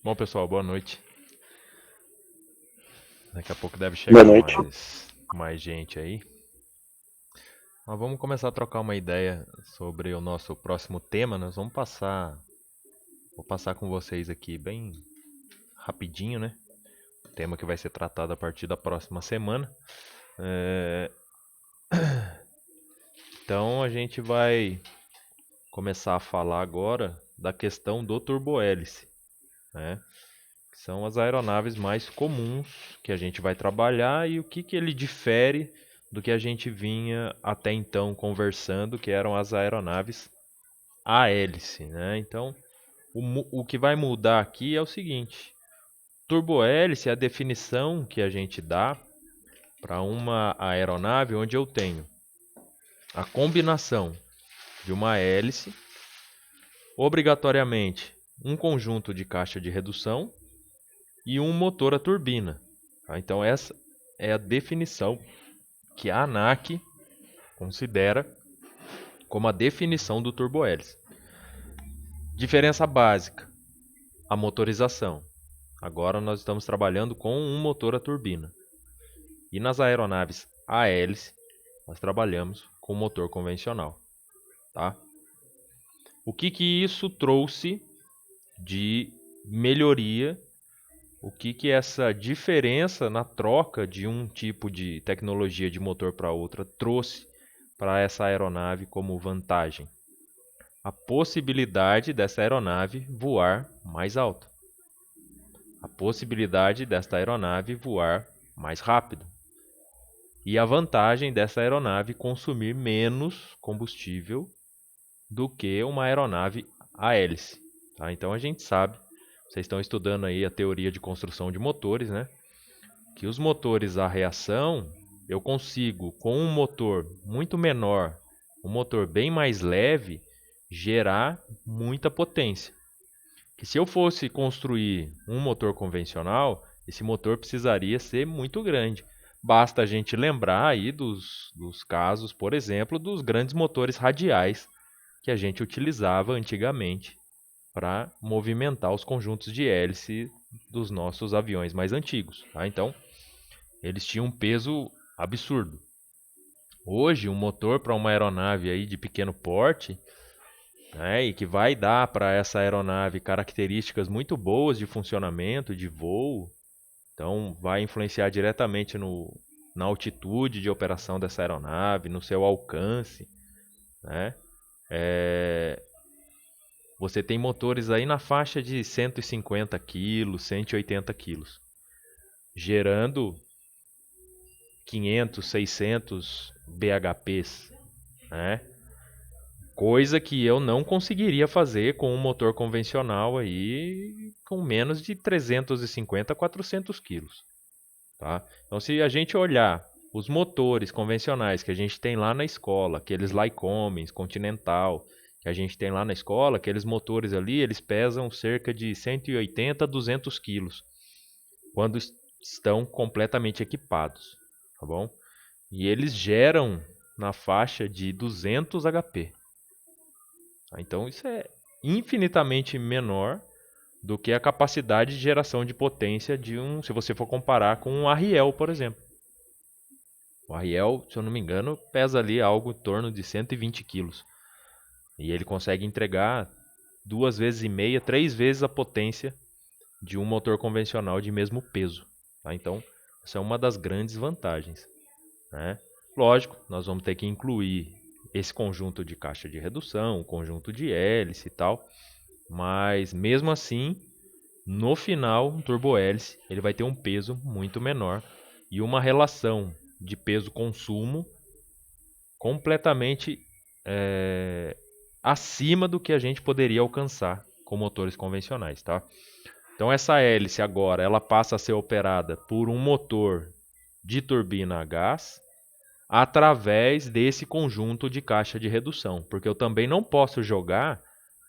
Bom, pessoal, boa noite. Daqui a pouco deve Boa chegar noite. mais gente aí. Mas vamos começar a trocar uma ideia sobre o nosso próximo tema. Vou passar com vocês aqui bem rapidinho, né? O tema que vai ser tratado a partir da próxima semana. É, Então a gente vai começar a falar agora da questão do turbohélice, né? Que são as aeronaves mais comuns que a gente vai trabalhar e o que ele difere do que a gente vinha até então conversando, que eram as aeronaves a hélice, né? Então, o que vai mudar aqui é o seguinte: turbohélice é a definição que a gente dá para uma aeronave onde eu tenho a combinação de uma hélice, obrigatoriamente um conjunto de caixa de redução e um motor a turbina. Tá? Então, essa é a definição que a ANAC considera como a definição do turbohélice. Diferença básica: a motorização. Agora nós estamos trabalhando com um motor a turbina. E nas aeronaves a hélice, nós trabalhamos com motor convencional. Tá? O que isso trouxe de melhoria? O que essa diferença na troca de um tipo de tecnologia de motor para outra trouxe para essa aeronave como vantagem? A possibilidade dessa aeronave voar mais alto. A possibilidade desta aeronave voar mais rápido. E a vantagem dessa aeronave consumir menos combustível do que uma aeronave a hélice. Tá? Então a gente sabe, vocês estão estudando aí a teoria de construção de motores, né? Que os motores a reação, eu consigo, com um motor muito menor, um motor bem mais leve, gerar muita potência. Que se eu fosse construir um motor convencional, esse motor precisaria ser muito grande. Basta a gente lembrar aí dos casos, por exemplo, dos grandes motores radiais que a gente utilizava antigamente para movimentar os conjuntos de hélice dos nossos aviões mais antigos. Tá? Então, eles tinham um peso absurdo. Hoje, um motor para uma aeronave aí de pequeno porte, né, e que vai dar para essa aeronave características muito boas de funcionamento, de voo, então vai influenciar diretamente na altitude de operação dessa aeronave, no seu alcance, né? É, Você tem motores aí na faixa de 150 quilos, 180 quilos, gerando 500, 600 bhps, né? Coisa que eu não conseguiria fazer com um motor convencional aí com menos de 350 a 400 quilos. Tá? Então, se a gente olhar os motores convencionais que a gente tem lá na escola, aqueles Lycoming, Continental, que a gente tem lá na escola, aqueles motores ali, eles pesam cerca de 180 a 200 quilos quando estão completamente equipados, tá bom? E eles geram na faixa de 200 HP. Tá? Então, isso é infinitamente menor do que a capacidade de geração de potência de se você for comparar com um Arriel, por exemplo. O Ariel, se eu não me engano, pesa ali algo em torno de 120 quilos. E ele consegue entregar 2 vezes e meia, 3 vezes a potência de um motor convencional de mesmo peso. Tá? Então, essa é uma das grandes vantagens. Né? Lógico, nós vamos ter que incluir esse conjunto de caixa de redução, o conjunto de hélice e tal. Mas, mesmo assim, no final, um turbo-hélice ele vai ter um peso muito menor e uma relação de peso-consumo completamente é, acima do que a gente poderia alcançar com motores convencionais, tá? Então essa hélice agora ela passa a ser operada por um motor de turbina a gás através desse conjunto de caixa de redução, porque eu também não posso jogar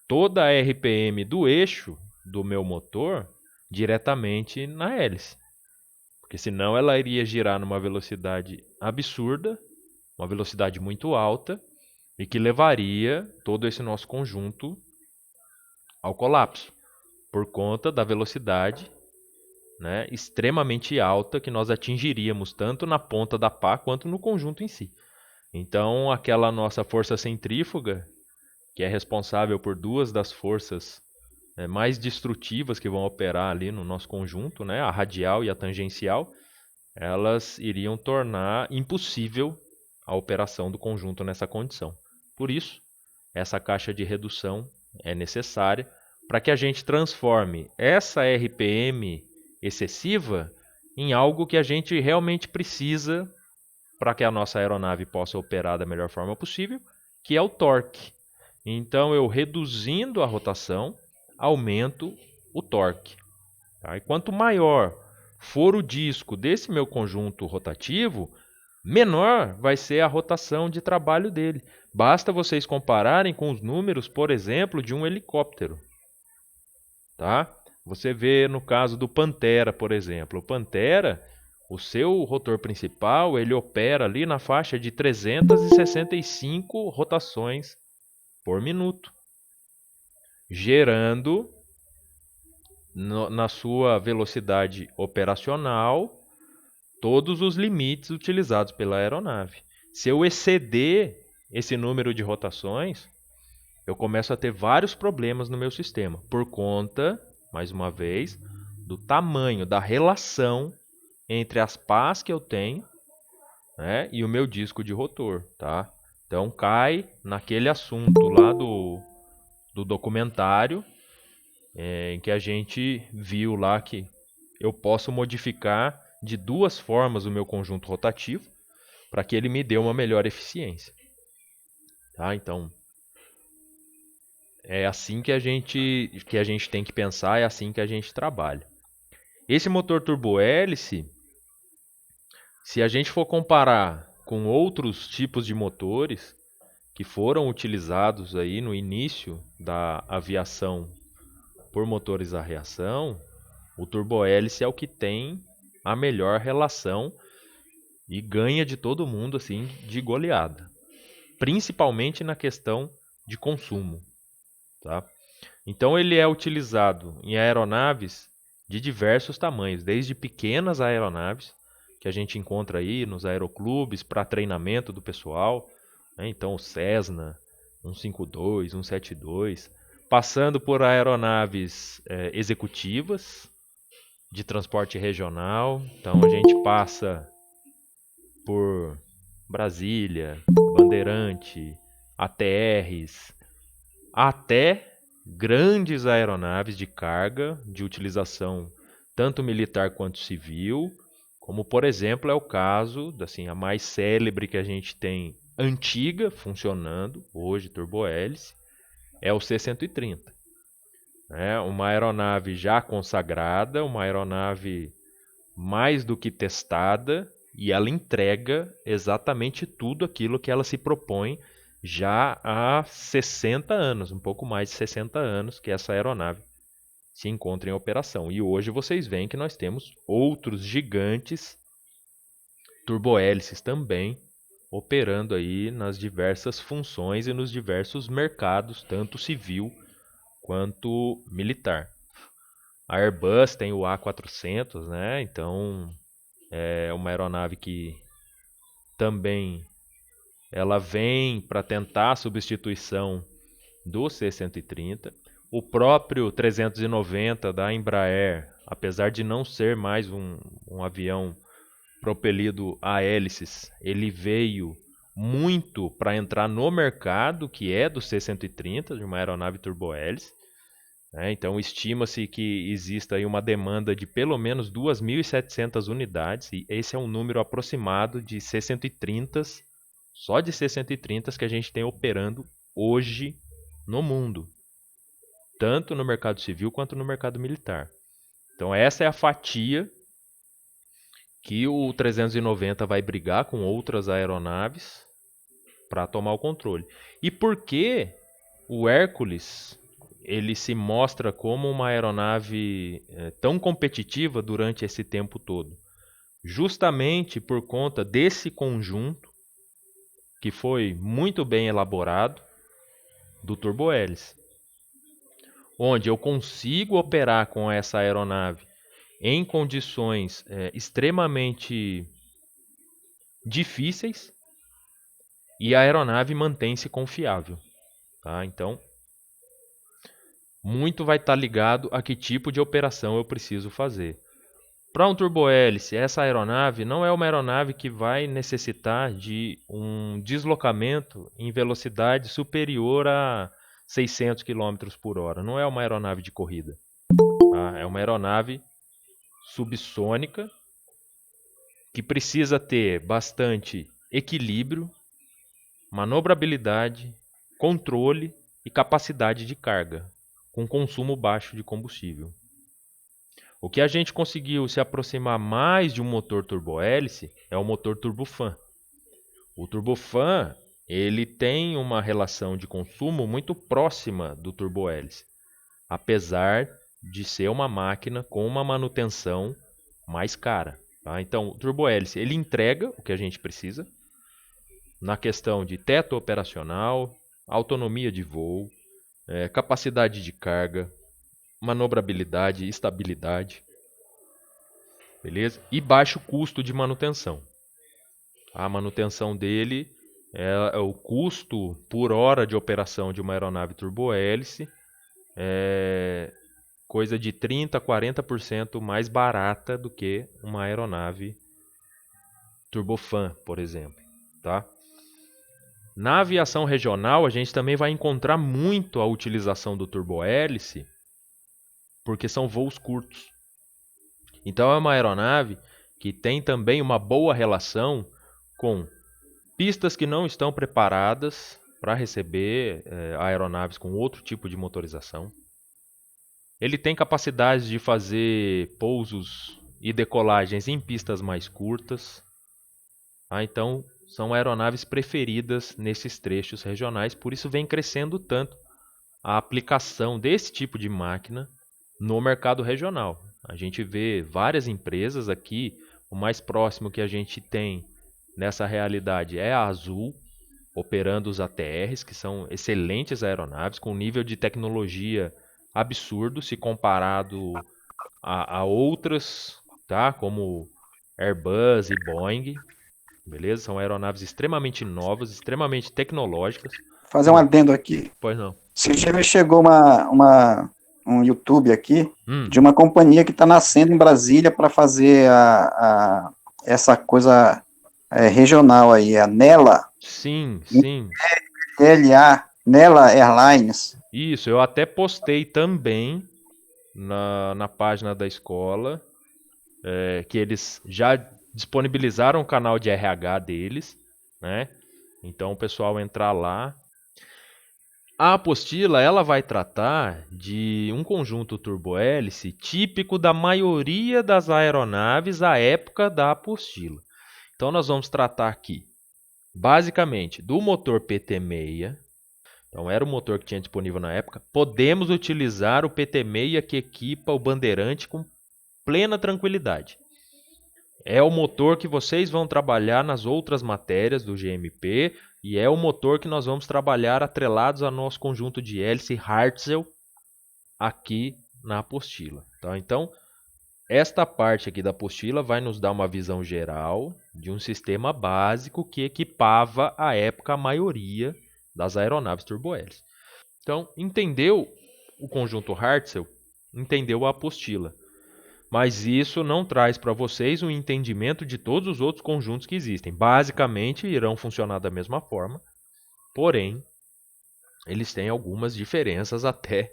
toda a RPM do eixo do meu motor diretamente na hélice, porque senão ela iria girar numa velocidade absurda, uma velocidade muito alta, e que levaria todo esse nosso conjunto ao colapso. por conta da velocidade, né, extremamente alta que nós atingiríamos tanto na ponta da pá quanto no conjunto em si. Então, aquela nossa força centrífuga, que é responsável por duas das forças mais destrutivas que vão operar ali no nosso conjunto, né, a radial e a tangencial, elas iriam tornar impossível a operação do conjunto nessa condição. Por isso, essa caixa de redução é necessária para que a gente transforme essa RPM excessiva em algo que a gente realmente precisa para que a nossa aeronave possa operar da melhor forma possível, que é o torque. Então, eu reduzindo a rotação, aumento o torque. Tá? E quanto maior for o disco desse meu conjunto rotativo, menor vai ser a rotação de trabalho dele. Basta vocês compararem com os números, por exemplo, de um helicóptero. Tá? Você vê no caso do Pantera, por exemplo. O Pantera, o seu rotor principal, ele opera ali na faixa de 365 rotações por minuto, gerando na sua velocidade operacional todos os limites utilizados pela aeronave. Se eu exceder esse número de rotações, eu começo a ter vários problemas no meu sistema, por conta, mais uma vez, do tamanho, da relação entre as pás que eu tenho, né, e o meu disco de rotor. Tá? Então cai naquele assunto lá do documentário, em que a gente viu lá que eu posso modificar de duas formas o meu conjunto rotativo para que ele me dê uma melhor eficiência. Tá? Então, é assim que a gente tem que pensar, é assim que a gente trabalha. Esse motor turbohélice, se a gente for comparar com outros tipos de motores que foram utilizados aí no início da aviação por motores a reação, o turbohélice é o que tem a melhor relação e ganha de todo mundo assim de goleada, principalmente na questão de consumo, tá? Então ele é utilizado em aeronaves de diversos tamanhos, desde pequenas aeronaves que a gente encontra aí nos aeroclubes para treinamento do pessoal, né? Então o Cessna 152, 172, passando por aeronaves executivas de transporte regional. Então a gente passa por Brasília, Bandeirante, ATRs, até grandes aeronaves de carga de utilização tanto militar quanto civil, como por exemplo é o caso, assim, a mais célebre que a gente tem antiga funcionando, hoje turbohélice, é o C-130. É uma aeronave já consagrada, uma aeronave mais do que testada, e ela entrega exatamente tudo aquilo que ela se propõe já há 60 anos, um pouco mais de 60 anos que essa aeronave se encontra em operação. E hoje vocês veem que nós temos outros gigantes turbohélices também operando aí nas diversas funções e nos diversos mercados, tanto civil quanto militar. A Airbus tem o A400, né? Então é uma aeronave que também ela vem para tentar a substituição do C-130. O próprio 390 da Embraer, apesar de não ser mais um avião propelido a hélices, ele veio muito para entrar no mercado que é do C-130, de uma aeronave turbohélice. Então, estima-se que exista aí uma demanda de pelo menos 2.700 unidades, e esse é um número aproximado de C-130s, só de C-130s que a gente tem operando hoje no mundo, tanto no mercado civil quanto no mercado militar. Então, essa é a fatia que o 390 vai brigar com outras aeronaves para tomar o controle. E por que o Hércules ele se mostra como uma aeronave tão competitiva durante esse tempo todo? Justamente por conta desse conjunto que foi muito bem elaborado do turbohélice. onde eu consigo operar com essa aeronave em condições extremamente difíceis e a aeronave mantém-se confiável. Tá? Então, muito vai estar ligado a que tipo de operação eu preciso fazer. Para um turbohélice, essa aeronave não é uma aeronave que vai necessitar de um deslocamento em velocidade superior a 600 km por hora. Não é uma aeronave de corrida. Tá? É uma aeronave subsônica que precisa ter bastante equilíbrio, manobrabilidade, controle e capacidade de carga, com consumo baixo de combustível. O que a gente conseguiu se aproximar mais de um motor turbohélice é o motor turbofan. O turbofan, ele tem uma relação de consumo muito próxima do turbohélice, apesar de ser uma máquina com uma manutenção mais cara. Tá? Então, o turbohélice, ele entrega o que a gente precisa na questão de teto operacional, autonomia de voo, capacidade de carga, manobrabilidade, estabilidade. Beleza? E baixo custo de manutenção. A manutenção dele é o custo por hora de operação de uma aeronave turbohélice é coisa de 30% a 40% mais barata do que uma aeronave turbofan, por exemplo. Tá? Na aviação regional, a gente também vai encontrar muito a utilização do turbohélice, porque são voos curtos. Então é uma aeronave que tem também uma boa relação com pistas que não estão preparadas para receber aeronaves com outro tipo de motorização. Ele tem capacidade de fazer pousos e decolagens em pistas mais curtas. Então, são aeronaves preferidas nesses trechos regionais, por isso vem crescendo tanto a aplicação desse tipo de máquina no mercado regional. A gente vê várias empresas aqui, o mais próximo que a gente tem nessa realidade é a Azul, operando os ATRs, que são excelentes aeronaves, com nível de tecnologia absurdo se comparado a outras, tá? Como Airbus e Boeing. Beleza? São aeronaves extremamente novas, extremamente tecnológicas. Fazer um adendo aqui. Pois não. Esse dia me chegou um YouTube aqui Hum. de uma companhia que está nascendo em Brasília para fazer essa coisa regional aí, a Nela. Sim, sim. LA, Nela Airlines. Isso, eu até postei também na página da escola que eles já disponibilizaram o canal de RH deles, né? Então o pessoal entrar lá. A apostila ela vai tratar de um conjunto turbohélice típico da maioria das aeronaves à época da apostila. Então nós vamos tratar aqui, basicamente, do motor PT-6. Então era o motor que tinha disponível na época. Podemos utilizar o PT-6 que equipa o Bandeirante com plena tranquilidade. É o motor que vocês vão trabalhar nas outras matérias do GMP e é o motor que nós vamos trabalhar atrelados ao nosso conjunto de hélice Hartzell aqui na apostila. Tá? Então, esta parte aqui da apostila vai nos dar uma visão geral de um sistema básico que equipava à época a maioria das aeronaves turbohélices. Então, entendeu o conjunto Hartzell, entendeu a apostila. Mas isso não traz para vocês um entendimento de todos os outros conjuntos que existem. Basicamente, irão funcionar da mesma forma, porém, eles têm algumas diferenças até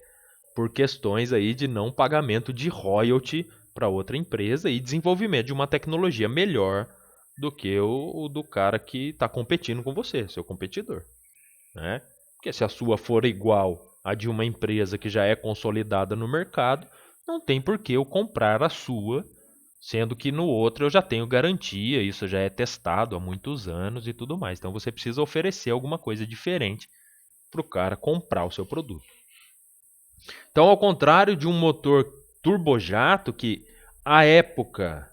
por questões aí de não pagamento de royalty para outra empresa e desenvolvimento de uma tecnologia melhor do que o do cara que está competindo com você, seu competidor. Né? Porque se a sua for igual a de uma empresa que já é consolidada no mercado, não tem por que eu comprar a sua, sendo que no outro eu já tenho garantia, isso já é testado há muitos anos e tudo mais. Então você precisa oferecer alguma coisa diferente para o cara comprar o seu produto. Então, ao contrário de um motor turbojato, que à época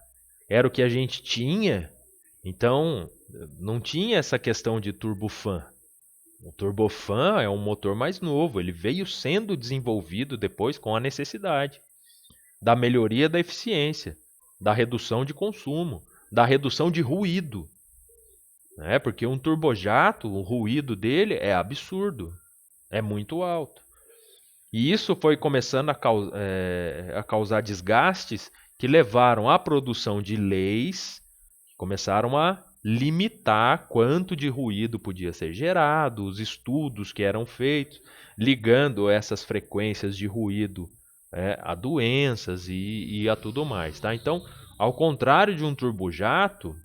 era o que a gente tinha, então não tinha essa questão de turbofan. O turbofan é um motor mais novo, ele veio sendo desenvolvido depois com a necessidade da melhoria da eficiência, da redução de consumo, da redução de ruído. Né? Porque um turbojato, o ruído dele é absurdo, é muito alto. E isso foi começando a causar desgastes que levaram à produção de leis que começaram a limitar quanto de ruído podia ser gerado, os estudos que eram feitos, ligando essas frequências de ruído a doenças e a tudo mais. Tá? Então, ao contrário de um turbojato,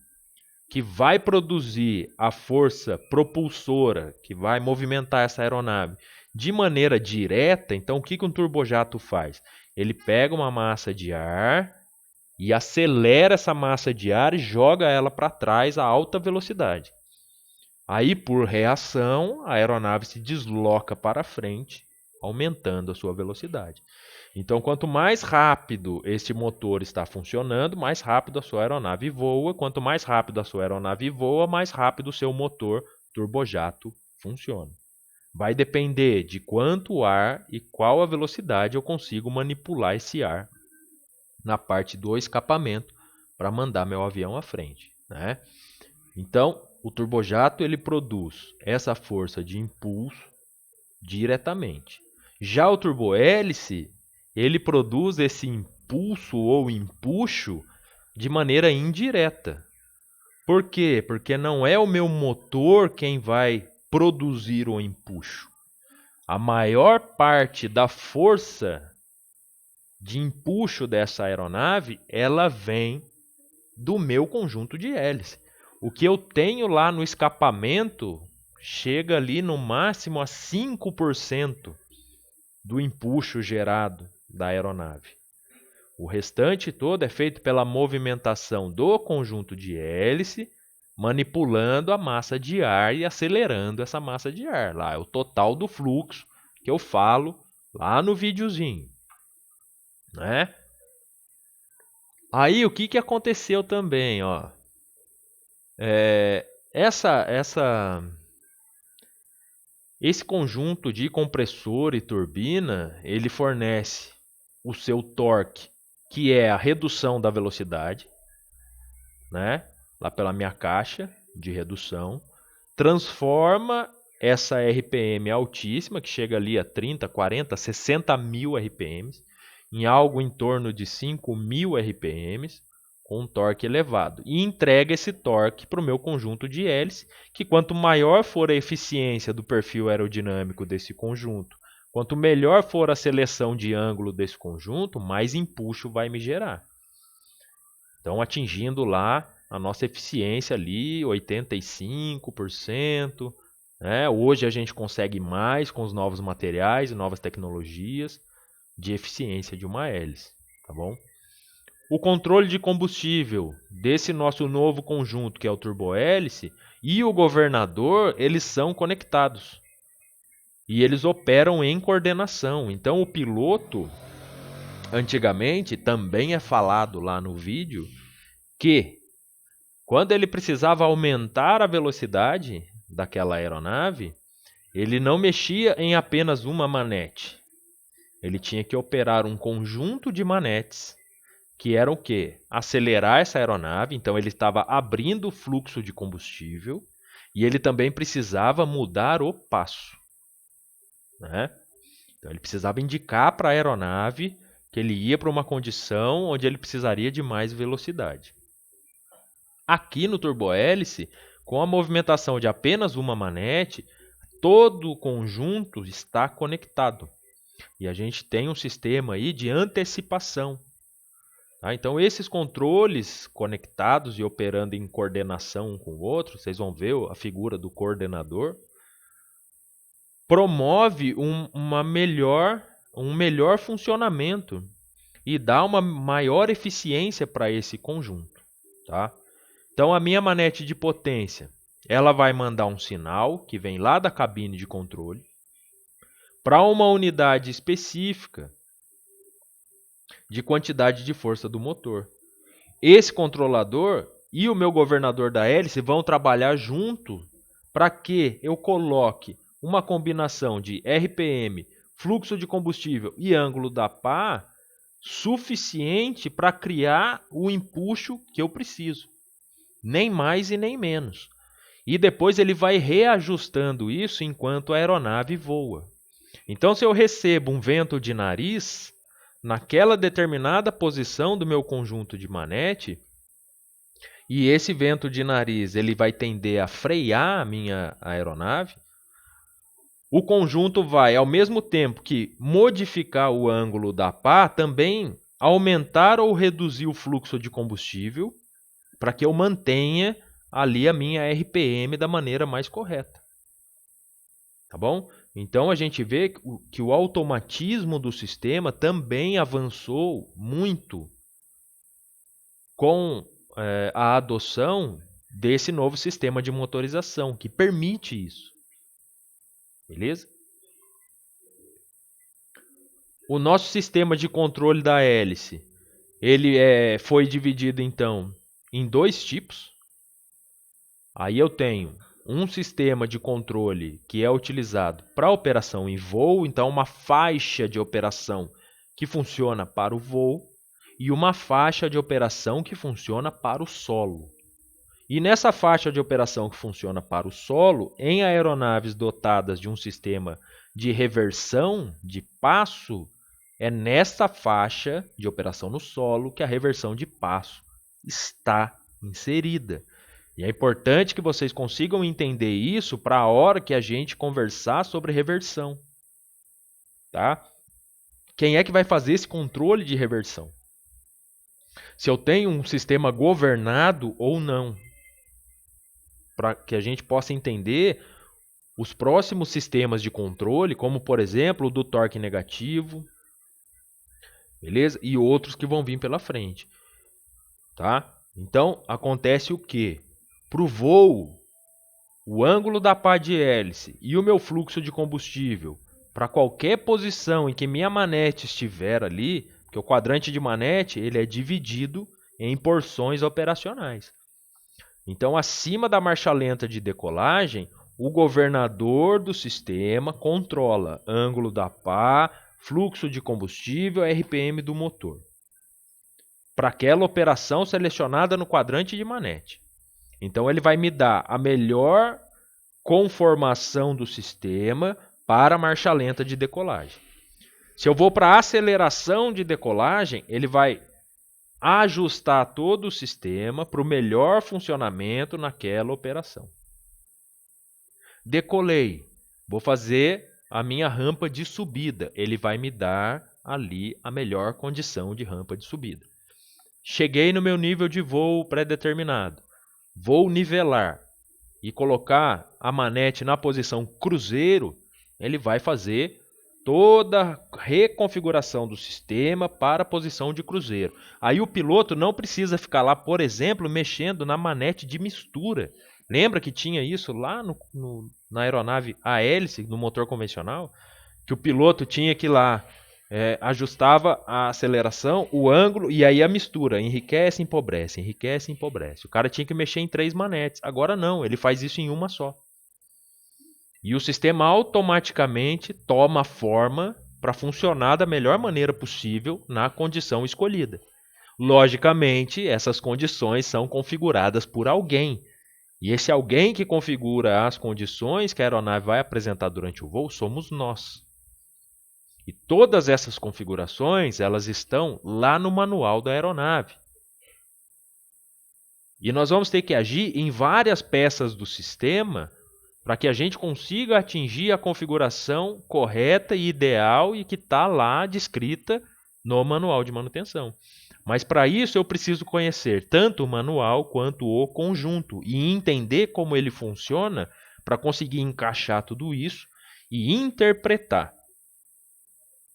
que vai produzir a força propulsora, que vai movimentar essa aeronave de maneira direta, então o que um turbojato faz? Ele pega uma massa de ar e acelera essa massa de ar e joga ela para trás a alta velocidade. Aí, por reação, a aeronave se desloca para frente, aumentando a sua velocidade. Então, quanto mais rápido este motor está funcionando, mais rápido a sua aeronave voa. Quanto mais rápido a sua aeronave voa, mais rápido o seu motor turbojato funciona. Vai depender de quanto ar e qual a velocidade eu consigo manipular esse ar na parte do escapamento para mandar meu avião à frente. Né? Então, o turbojato ele produz essa força de impulso diretamente. Já o turbohélice ele produz esse impulso ou empuxo de maneira indireta. Por quê? Porque não é o meu motor quem vai produzir o empuxo. A maior parte da força de empuxo dessa aeronave, ela vem do meu conjunto de hélice. O que eu tenho lá no escapamento chega ali no máximo a 5% do empuxo gerado da aeronave. O restante todo é feito pela movimentação do conjunto de hélice, manipulando a massa de ar e acelerando essa massa de ar. Lá é o total do fluxo que eu falo lá no videozinho. Né? Aí o que aconteceu também? Ó? Esse conjunto de compressor e turbina, ele fornece o seu torque, que é a redução da velocidade, né? Lá pela minha caixa de redução, transforma essa RPM altíssima, que chega ali a 30, 40, 60 mil RPMs, em algo em torno de 5 mil RPMs, com um torque elevado. E entrega esse torque para o meu conjunto de hélice, que quanto maior for a eficiência do perfil aerodinâmico desse conjunto, quanto melhor for a seleção de ângulo desse conjunto, mais empuxo vai me gerar. Então, atingindo lá a nossa eficiência ali, 85%. Né? Hoje a gente consegue mais com os novos materiais e novas tecnologias de eficiência de uma hélice. Tá bom? O controle de combustível desse nosso novo conjunto, que é o turbohélice, e o governador, eles são conectados. E eles operam em coordenação. Então, o piloto, antigamente, também é falado lá no vídeo, que quando ele precisava aumentar a velocidade daquela aeronave, ele não mexia em apenas uma manete. Ele tinha que operar um conjunto de manetes, que eram o quê? Acelerar essa aeronave, então ele estava abrindo o fluxo de combustível, e ele também precisava mudar o passo. Né? Então ele precisava indicar para a aeronave que ele ia para uma condição onde ele precisaria de mais velocidade. Aqui no turbohélice, com a movimentação de apenas uma manete, todo o conjunto está conectado. E a gente tem um sistema aí de antecipação. Tá? Então esses controles conectados e operando em coordenação um com o outro, vocês vão ver a figura do coordenador, promove um melhor funcionamento e dá uma maior eficiência para esse conjunto. Tá? Então a minha manete de potência, ela vai mandar um sinal que vem lá da cabine de controle para uma unidade específica de quantidade de força do motor. Esse controlador e o meu governador da hélice vão trabalhar junto para que eu coloque uma combinação de RPM, fluxo de combustível e ângulo da pá suficiente para criar o empuxo que eu preciso. Nem mais e nem menos. E depois ele vai reajustando isso enquanto a aeronave voa. Então, se eu recebo um vento de nariz, naquela determinada posição do meu conjunto de manete, e esse vento de nariz ele vai tender a frear a minha aeronave, o conjunto vai, ao mesmo tempo que modificar o ângulo da pá, também aumentar ou reduzir o fluxo de combustível para que eu mantenha ali a minha RPM da maneira mais correta. Tá bom? Então a gente vê que o automatismo do sistema também avançou muito com a adoção desse novo sistema de motorização, que permite isso. Beleza? O nosso sistema de controle da hélice, ele foi dividido então em dois tipos. Aí eu tenho um sistema de controle que é utilizado para operação em voo, então uma faixa de operação que funciona para o voo e uma faixa de operação que funciona para o solo. E nessa faixa de operação que funciona para o solo, em aeronaves dotadas de um sistema de reversão de passo, é nessa faixa de operação no solo que a reversão de passo está inserida. E é importante que vocês consigam entender isso para a hora que a gente conversar sobre reversão. Tá? Quem é que vai fazer esse controle de reversão? Se eu tenho um sistema governado ou não. Para que a gente possa entender os próximos sistemas de controle, como por exemplo o do torque negativo, beleza? E outros que vão vir pela frente. Tá? Então, acontece o quê? Para o voo, o ângulo da pá de hélice e o meu fluxo de combustível, para qualquer posição em que minha manete estiver ali, porque o quadrante de manete ele é dividido em porções operacionais. Então, acima da marcha lenta de decolagem, o governador do sistema controla ângulo da pá, fluxo de combustível, RPM do motor, para aquela operação selecionada no quadrante de manete. Então, ele vai me dar a melhor conformação do sistema para a marcha lenta de decolagem. Se eu vou para a aceleração de decolagem, ele vai ajustar todo o sistema para o melhor funcionamento naquela operação. Decolei, vou fazer a minha rampa de subida. Ele vai me dar ali a melhor condição de rampa de subida. Cheguei no meu nível de voo pré-determinado. Vou nivelar e colocar a manete na posição cruzeiro, ele vai fazer toda a reconfiguração do sistema para a posição de cruzeiro. Aí o piloto não precisa ficar lá, por exemplo, mexendo na manete de mistura. Lembra que tinha isso lá na aeronave a hélice, no motor convencional? Que o piloto tinha que ir lá, ajustava a aceleração, o ângulo e aí a mistura. Enriquece, empobrece, enriquece, empobrece. O cara tinha que mexer em 3 manetes. Agora não, ele faz isso em uma só. E o sistema automaticamente toma forma para funcionar da melhor maneira possível na condição escolhida. Logicamente, essas condições são configuradas por alguém. E esse alguém que configura as condições que a aeronave vai apresentar durante o voo somos nós. E todas essas configurações, elas estão lá no manual da aeronave. E nós vamos ter que agir em várias peças do sistema para que a gente consiga atingir a configuração correta e ideal e que está lá descrita no manual de manutenção. Mas para isso eu preciso conhecer tanto o manual quanto o conjunto e entender como ele funciona para conseguir encaixar tudo isso e interpretar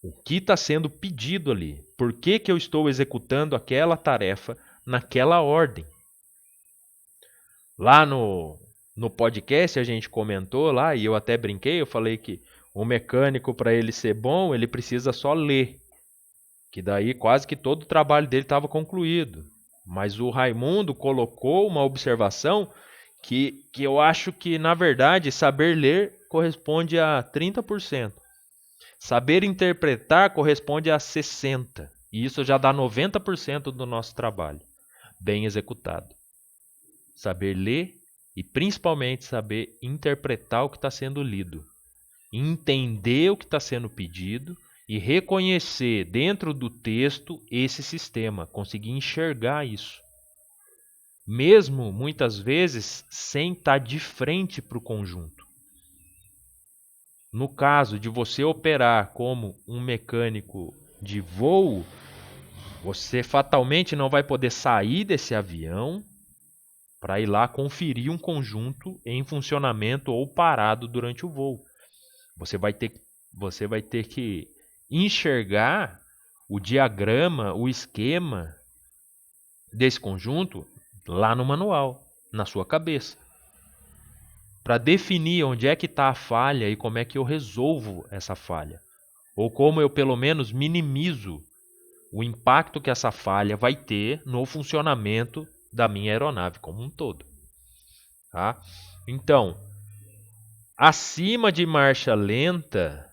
o que está sendo pedido ali. Por que eu estou executando aquela tarefa naquela ordem? Lá no podcast a gente comentou lá, e eu até brinquei, eu falei que o mecânico, para ele ser bom, ele precisa só ler. Que daí quase que todo o trabalho dele estava concluído. Mas o Raimundo colocou uma observação que eu acho que, na verdade, saber ler corresponde a 30%. Saber interpretar corresponde a 60%. E isso já dá 90% do nosso trabalho, bem executado. Saber ler e, principalmente, saber interpretar o que está sendo lido. Entender o que está sendo pedido e reconhecer dentro do texto esse sistema, conseguir enxergar isso. Mesmo, muitas vezes, sem estar de frente para o conjunto. No caso de você operar como um mecânico de voo, você fatalmente não vai poder sair desse avião para ir lá conferir um conjunto em funcionamento ou parado durante o voo. Você vai ter que enxergar o diagrama, o esquema desse conjunto lá no manual, na sua cabeça, para definir onde é que está a falha e como é que eu resolvo essa falha, ou como eu pelo menos minimizo o impacto que essa falha vai ter no funcionamento da minha aeronave como um todo. Tá? Então, acima de marcha lenta,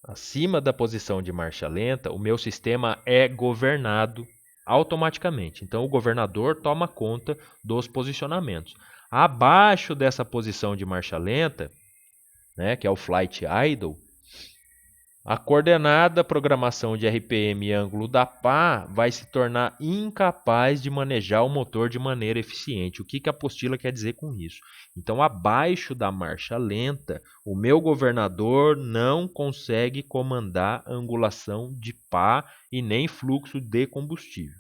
acima da posição de marcha lenta, o meu sistema é governado automaticamente. Então, o governador toma conta dos posicionamentos. Abaixo dessa posição de marcha lenta, né, que é o flight idle, a coordenada programação de RPM e ângulo da pá vai se tornar incapaz de manejar o motor de maneira eficiente. O que a apostila quer dizer com isso? Então, abaixo da marcha lenta, o meu governador não consegue comandar angulação de pá e nem fluxo de combustível.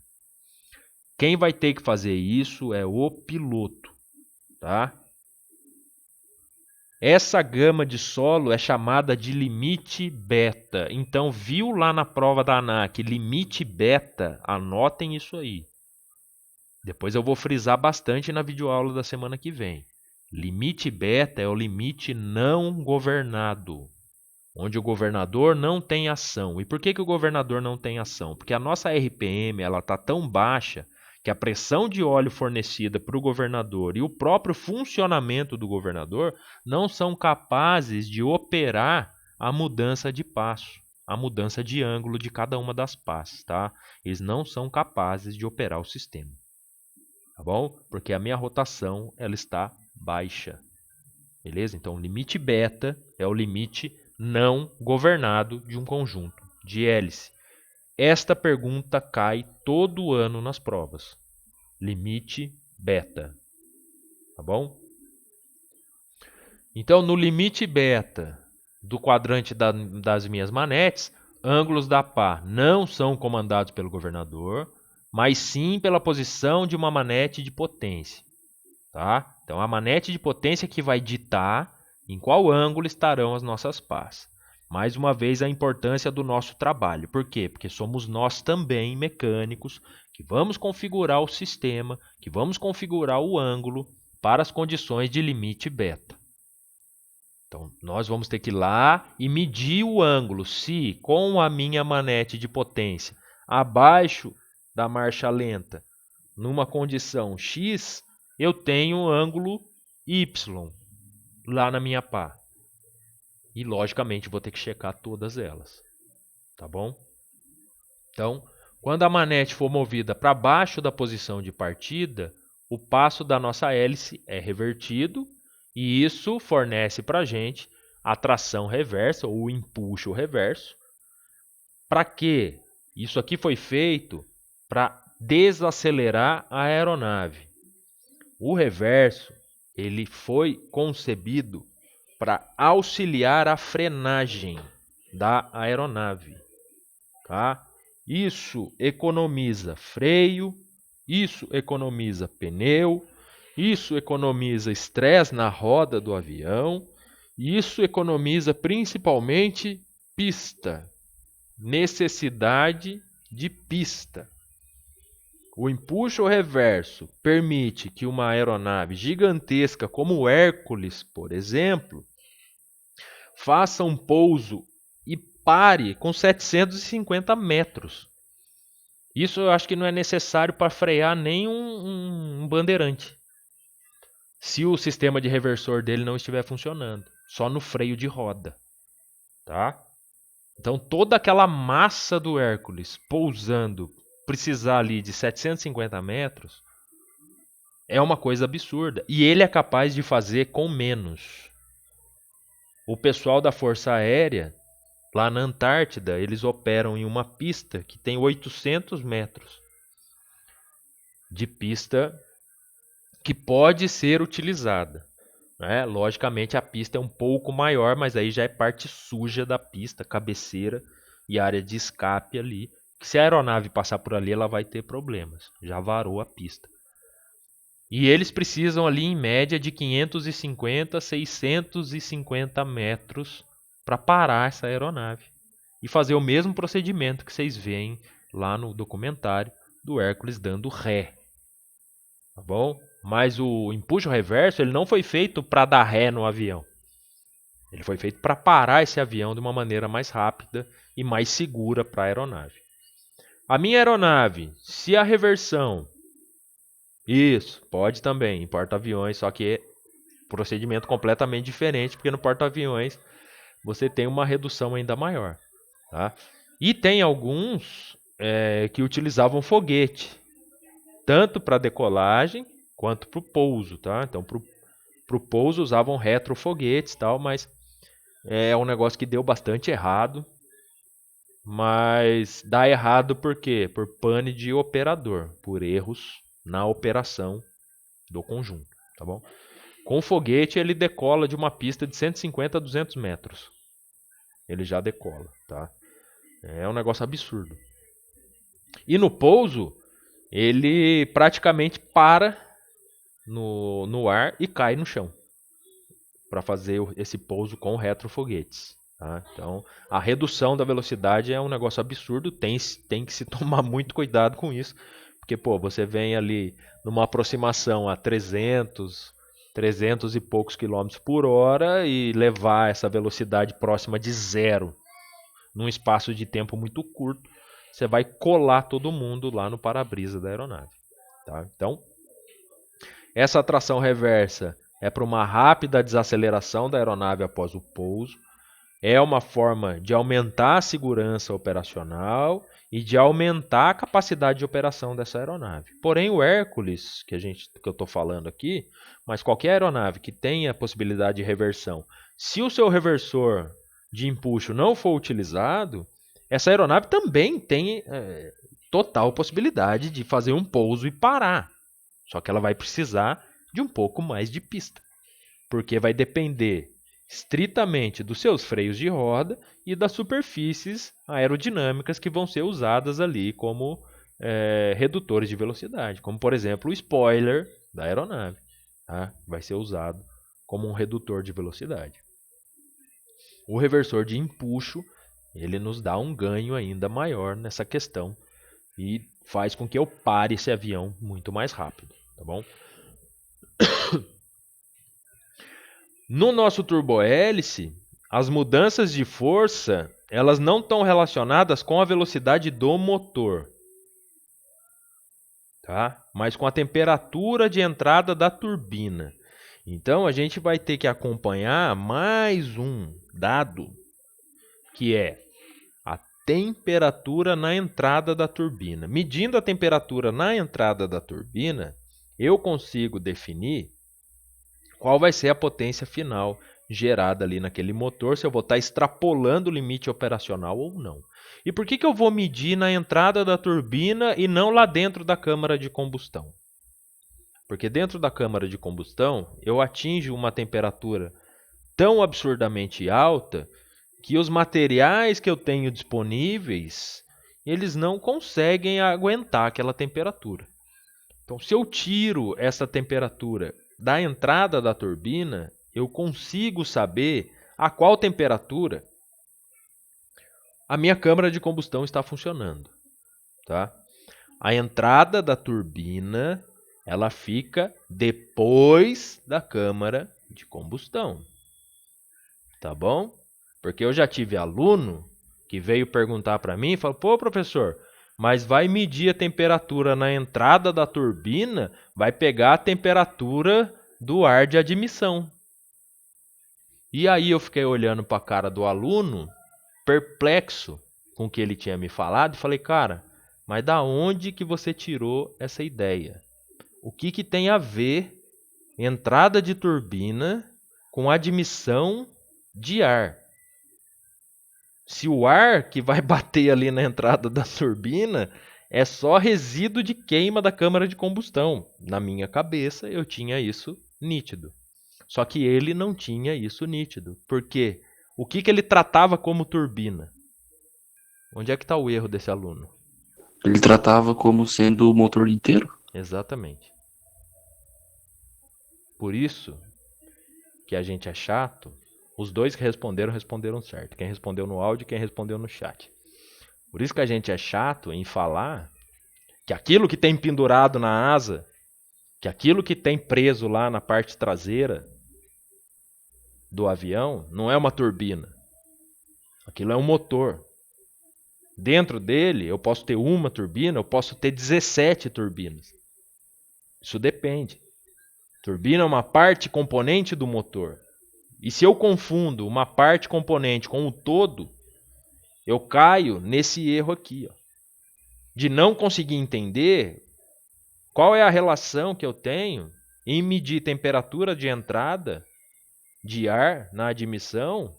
Quem vai ter que fazer isso é o piloto, tá? Essa gama de solo é chamada de limite beta. Então, viu lá na prova da ANAC, limite beta, anotem isso aí. Depois eu vou frisar bastante na videoaula da semana que vem. Limite beta é o limite não governado, onde o governador não tem ação. E por que o governador não tem ação? Porque a nossa RPM está tão baixa que a pressão de óleo fornecida para o governador e o próprio funcionamento do governador não são capazes de operar a mudança de passo, a mudança de ângulo de cada uma das pás, tá? Eles não são capazes de operar o sistema, tá bom? Porque a minha rotação ela está baixa, beleza? Então, o limite beta é o limite não governado de um conjunto de hélice. Esta pergunta cai todo ano nas provas. Limite beta. Tá bom? Então, no limite beta do quadrante das minhas manetes, ângulos da pá não são comandados pelo governador, mas sim pela posição de uma manete de potência. Tá? Então, a manete de potência que vai ditar em qual ângulo estarão as nossas pás. Mais uma vez, a importância do nosso trabalho. Por quê? Porque somos nós também, mecânicos, que vamos configurar o sistema, que vamos configurar o ângulo para as condições de limite beta. Então, nós vamos ter que ir lá e medir o ângulo. Se, com a minha manete de potência abaixo da marcha lenta, numa condição X, eu tenho ângulo Y lá na minha pá. E, logicamente, vou ter que checar todas elas. Tá bom? Então, quando a manete for movida para baixo da posição de partida, o passo da nossa hélice é revertido e isso fornece para a gente a tração reversa ou o empuxo reverso. Para quê? Isso aqui foi feito para desacelerar a aeronave. O reverso ele foi concebido para auxiliar a frenagem da aeronave, tá? Isso economiza freio, isso economiza pneu, isso economiza estresse na roda do avião, e isso economiza principalmente pista, necessidade de pista. O empuxo reverso permite que uma aeronave gigantesca como o Hércules, por exemplo, faça um pouso e pare com 750 metros. Isso eu acho que não é necessário para frear nem um bandeirante. se o sistema de reversor dele não estiver funcionando, só no freio de roda, tá? Então toda aquela massa do Hércules pousando, precisar ali de 750 metros, é uma coisa absurda. E ele é capaz de fazer com menos. O pessoal da Força Aérea, lá na Antártida, eles operam em uma pista que tem 800 metros de pista que pode ser utilizada. Né? Logicamente a pista é um pouco maior, mas aí já é parte suja da pista, cabeceira e área de escape ali. Que se a aeronave passar por ali, ela vai ter problemas. Já varou a pista. E eles precisam ali em média de 550, 650 metros para parar essa aeronave. E fazer o mesmo procedimento que vocês veem lá no documentário do Hércules dando ré. Tá bom? Mas o empuxo reverso ele não foi feito para dar ré no avião. Ele foi feito para parar esse avião de uma maneira mais rápida e mais segura para a aeronave. A minha aeronave, se a reversão... Isso, pode também, em porta-aviões, só que é procedimento completamente diferente, porque no porta-aviões você tem uma redução ainda maior. Tá? E tem alguns que utilizavam foguete, tanto para decolagem quanto para o pouso. Tá? Então, para o pouso usavam retrofoguetes, tal, mas é um negócio que deu bastante errado. Mas dá errado por quê? Por pane de operador, por erros na operação do conjunto. Tá bom? Com o foguete ele decola de uma pista de 150 a 200 metros. Ele já decola. Tá? É um negócio absurdo. E no pouso, ele praticamente para no ar e cai no chão para fazer esse pouso com retrofoguetes. Tá? Então, a redução da velocidade é um negócio absurdo, tem que se tomar muito cuidado com isso, porque você vem ali numa aproximação a 300 e poucos quilômetros por hora e levar essa velocidade próxima de zero num espaço de tempo muito curto, você vai colar todo mundo lá no para-brisa da aeronave. Tá? Então, essa tração reversa é para uma rápida desaceleração da aeronave após o pouso, é uma forma de aumentar a segurança operacional e de aumentar a capacidade de operação dessa aeronave. Porém, o Hércules, que eu estou falando aqui, mas qualquer aeronave que tenha a possibilidade de reversão, se o seu reversor de empuxo não for utilizado, essa aeronave também tem total possibilidade de fazer um pouso e parar. Só que ela vai precisar de um pouco mais de pista, porque vai depender estritamente dos seus freios de roda e das superfícies aerodinâmicas que vão ser usadas ali como redutores de velocidade, como por exemplo o spoiler da aeronave, tá? Vai ser usado como um redutor de velocidade. O reversor de empuxo ele nos dá um ganho ainda maior nessa questão e faz com que eu pare esse avião muito mais rápido, tá bom? No nosso turbohélice, as mudanças de força, elas não estão relacionadas com a velocidade do motor, tá? Mas com a temperatura de entrada da turbina. Então, a gente vai ter que acompanhar mais um dado, que é a temperatura na entrada da turbina. Medindo a temperatura na entrada da turbina, eu consigo definir qual vai ser a potência final gerada ali naquele motor, se eu vou estar extrapolando o limite operacional ou não. E por que eu vou medir na entrada da turbina e não lá dentro da câmara de combustão? Porque dentro da câmara de combustão, eu atinjo uma temperatura tão absurdamente alta que os materiais que eu tenho disponíveis, eles não conseguem aguentar aquela temperatura. Então, se eu tiro essa temperatura da entrada da turbina, eu consigo saber a qual temperatura a minha câmara de combustão está funcionando. Tá? A entrada da turbina ela fica depois da câmara de combustão. Tá bom? Porque eu já tive aluno que veio perguntar para mim e falou: pô, professor, mas vai medir a temperatura na entrada da turbina, vai pegar a temperatura do ar de admissão. E aí eu fiquei olhando para a cara do aluno, perplexo com o que ele tinha me falado, e falei, cara, mas da onde que você tirou essa ideia? O que tem a ver entrada de turbina com admissão de ar? Se o ar que vai bater ali na entrada da turbina é só resíduo de queima da câmara de combustão. Na minha cabeça eu tinha isso nítido. Só que ele não tinha isso nítido. Por quê? O que ele tratava como turbina? Onde é que está o erro desse aluno? Ele tratava como sendo o motor inteiro? Exatamente. Por isso que a gente é chato. Os dois que responderam certo. Quem respondeu no áudio e quem respondeu no chat. Por isso que a gente é chato em falar que aquilo que tem pendurado na asa, que aquilo que tem preso lá na parte traseira do avião, não é uma turbina. Aquilo é um motor. Dentro dele, eu posso ter uma turbina, eu posso ter 17 turbinas. Isso depende. Turbina é uma parte componente do motor. E se eu confundo uma parte componente com o todo, eu caio nesse erro aqui, ó, de não conseguir entender qual é a relação que eu tenho em medir temperatura de entrada de ar na admissão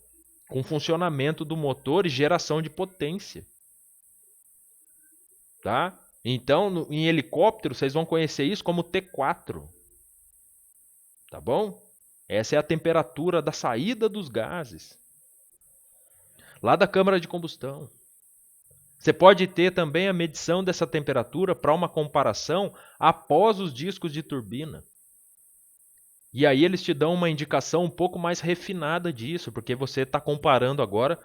com o funcionamento do motor e geração de potência. Tá? Então, em helicóptero, vocês vão conhecer isso como T4. Tá bom? Essa é a temperatura da saída dos gases. Lá da câmara de combustão. Você pode ter também a medição dessa temperatura para uma comparação após os discos de turbina. E aí eles te dão uma indicação um pouco mais refinada disso, porque você está comparando agora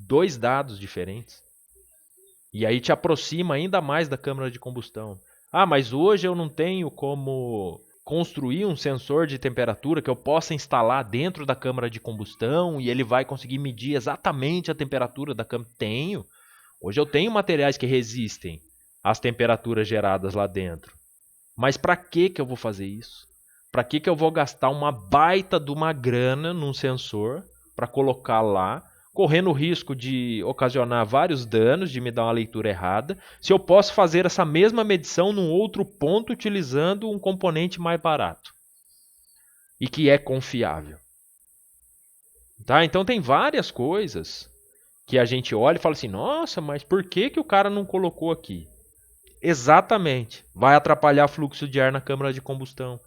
dois dados diferentes. E aí te aproxima ainda mais da câmara de combustão. Ah, mas hoje eu não tenho como construir um sensor de temperatura que eu possa instalar dentro da câmara de combustão e ele vai conseguir medir exatamente a temperatura da câmara. Tenho. Hoje eu tenho materiais que resistem às temperaturas geradas lá dentro. Mas para que eu vou fazer isso? Para que eu vou gastar uma baita de uma grana num sensor para colocar lá, correndo o risco de ocasionar vários danos, de me dar uma leitura errada, se eu posso fazer essa mesma medição num outro ponto utilizando um componente mais barato e que é confiável? Tá? Então tem várias coisas que a gente olha e fala assim, nossa, mas por que o cara não colocou aqui? Exatamente. Vai atrapalhar o fluxo de ar na câmara de combustão.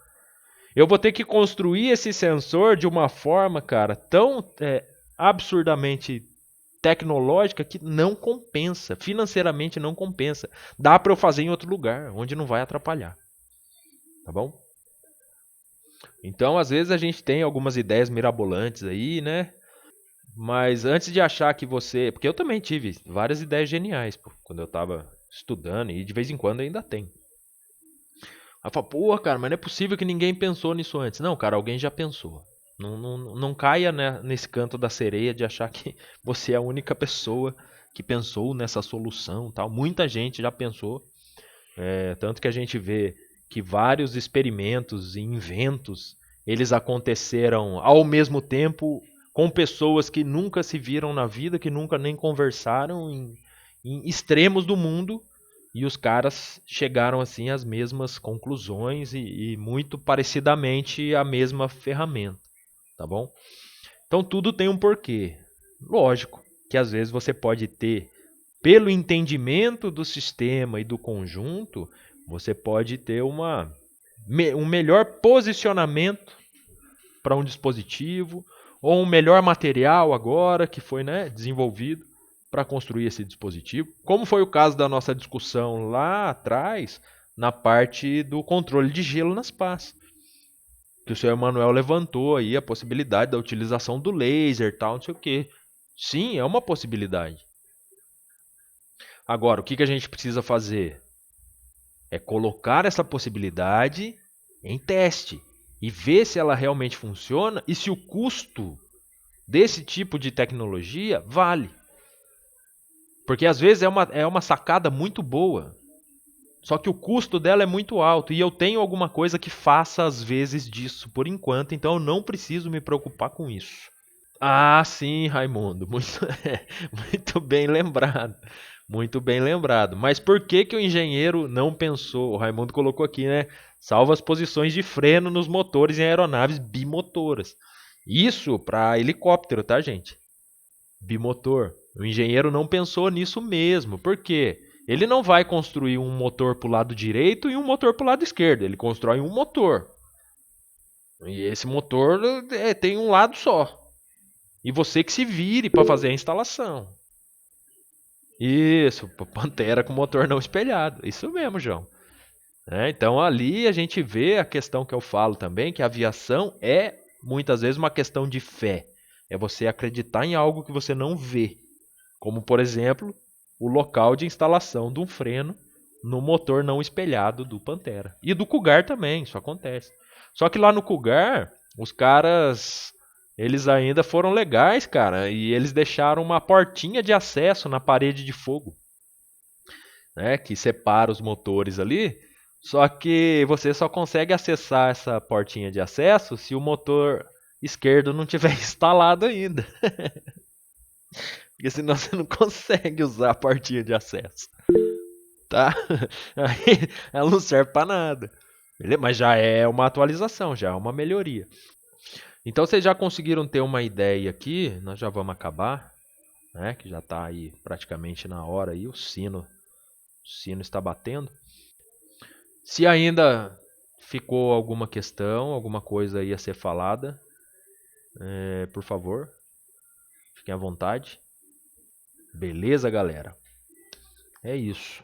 Eu vou ter que construir esse sensor de uma forma, cara, tão absurdamente tecnológica que não compensa. Financeiramente não compensa. Dá para eu fazer em outro lugar, onde não vai atrapalhar. Tá bom? Então, às vezes a gente tem algumas ideias mirabolantes aí, né? Mas antes de achar que você... Porque eu também tive várias ideias geniais, pô, quando eu estava estudando, e de vez em quando ainda tem. Aí fala, pô, cara, mas não é possível que ninguém pensou nisso antes. Não, cara, alguém já pensou. Não caia, né, nesse canto da sereia de achar que você é a única pessoa que pensou nessa solução. Tal. Muita gente já pensou. Tanto que a gente vê que vários experimentos e inventos, eles aconteceram ao mesmo tempo com pessoas que nunca se viram na vida, que nunca nem conversaram em extremos do mundo. E os caras chegaram assim às mesmas conclusões e muito parecidamente a mesma ferramenta, tá bom? Então tudo tem um porquê. Lógico que às vezes você pode ter, pelo entendimento do sistema e do conjunto, você pode ter um melhor posicionamento para um dispositivo ou um melhor material agora que foi, né, desenvolvido para construir esse dispositivo, como foi o caso da nossa discussão lá atrás, na parte do controle de gelo nas pás. Que o senhor Emanuel levantou aí a possibilidade da utilização do laser e tal, não sei o quê. Sim, é uma possibilidade. Agora, o que a gente precisa fazer? É colocar essa possibilidade em teste e ver se ela realmente funciona e se o custo desse tipo de tecnologia vale. Porque às vezes é uma sacada muito boa. Só que o custo dela é muito alto e eu tenho alguma coisa que faça às vezes disso por enquanto, então eu não preciso me preocupar com isso. Ah, sim, Raimundo, muito, muito bem lembrado. Muito bem lembrado. Mas por que que o engenheiro não pensou? O Raimundo colocou aqui, né? Salva as posições de freno nos motores em aeronaves bimotoras. Isso para helicóptero, tá, gente? Bimotor. O engenheiro não pensou nisso mesmo. Por quê? Ele não vai construir um motor para o lado direito e um motor para o lado esquerdo. Ele constrói um motor. E esse motor tem um lado só. E você que se vire para fazer a instalação. Isso, Pantera com motor não espelhado. Isso mesmo, João. Então ali a gente vê a questão que eu falo também, que a aviação é muitas vezes uma questão de fé. É você acreditar em algo que você não vê. Como, por exemplo, o local de instalação de um freno no motor não espelhado do Pantera. E do Cougar também, isso acontece. Só que lá no Cougar, os caras, eles ainda foram legais, cara, e eles deixaram uma portinha de acesso na parede de fogo, né, que separa os motores ali. Só que você só consegue acessar essa portinha de acesso se o motor esquerdo não tiver instalado ainda. Porque senão você não consegue usar a portinha de acesso. Tá? Aí ela não serve para nada. Beleza? Mas já é uma atualização, já é uma melhoria. Então vocês já conseguiram ter uma ideia aqui. Nós já vamos acabar, né? Que já está aí praticamente na hora aí. O sino está batendo. Se ainda ficou alguma questão, alguma coisa aí a ser falada, por favor, fiquem à vontade. Beleza, galera? É isso.